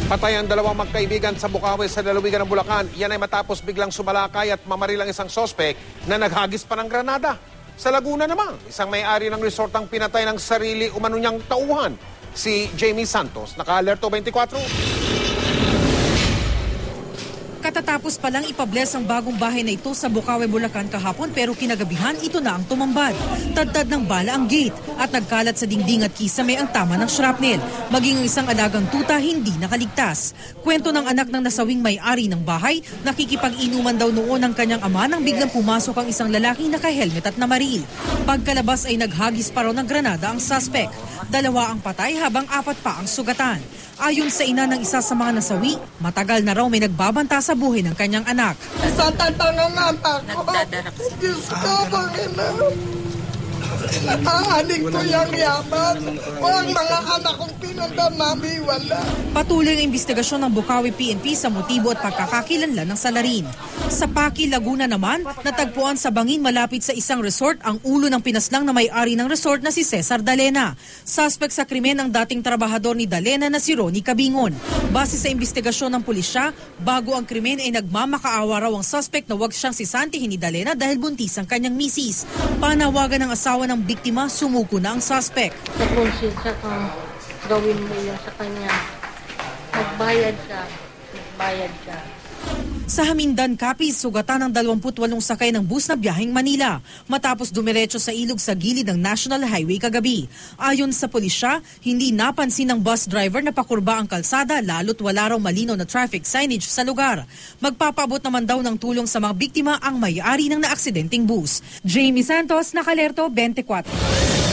Patay ang dalawang magkaibigan sa Bukawi sa lalawigan ng Bulacan. Yan ay matapos biglang sumalakay at mamaril ang isang sospek na naghagis pa ng granada. Sa Laguna naman, isang may-ari ng resort ang pinatay ng sarili umano niyang tauhan, si Jamie Santos. Naka-alerto 24. Katatapos palang ipabless ang bagong bahay na ito sa Bukawi, Bulacan kahapon pero kinagabihan ito na ang tumambad. Tadtad ng bala ang gate at nagkalat sa dingding at kisame ang tama ng shrapnel. Maging ang isang alagang tuta hindi nakaligtas. Kwento ng anak ng nasawing may-ari ng bahay, nakikipag-inuman daw noon ang kanyang ama nang biglang pumasok ang isang lalaking naka-helmet at namaril. Pagkalabas ay naghagis pa raw ng granada ang suspect. 2 ang patay habang 4 pa ang sugatan. Ayon sa ina ng isa sa mga nasawi, matagal na raw may nagbabanta sa buhay ng kanyang anak. Sa tatangan ako, Diyos ko, Panginoon. Ahaling ko yung yaman. O ang mga anak kong pinundan namin, wala. Patuloy ang investigasyon ng Bukawi PNP sa motibo at pagkakakilanlan ng salarin. Sa Paki, Laguna naman, natagpuan sa bangin malapit sa isang resort ang ulo ng pinaslang na may-ari ng resort na si Cesar Dalena. Suspect sa krimen ang dating trabahador ni Dalena na si Ronnie Cabingon. Base sa investigasyon ng pulisya, bago ang krimen ay nagmamakaawa raw ang suspect na wag siyang sisantihin ni Dalena dahil buntis ang kanyang misis. Panawagan ng asawa ng biktima, sumuko na ang suspect. Nakonsensya kang gawin mo yun sa kanya. Magbayad siya. Sa Hamindan, Capiz, sugatan ng 28 sakay ng bus na biyaheng Manila matapos dumiretso sa ilog sa gilid ng National Highway kagabi. Ayon sa pulisya, hindi napansin ng bus driver na pakurba ang kalsada lalo't wala raw malinaw na traffic signage sa lugar. Magpapaabot naman daw ng tulong sa mga biktima ang may-ari ng naaksidenteng bus. Jamie Santos, Naka-alerto 24.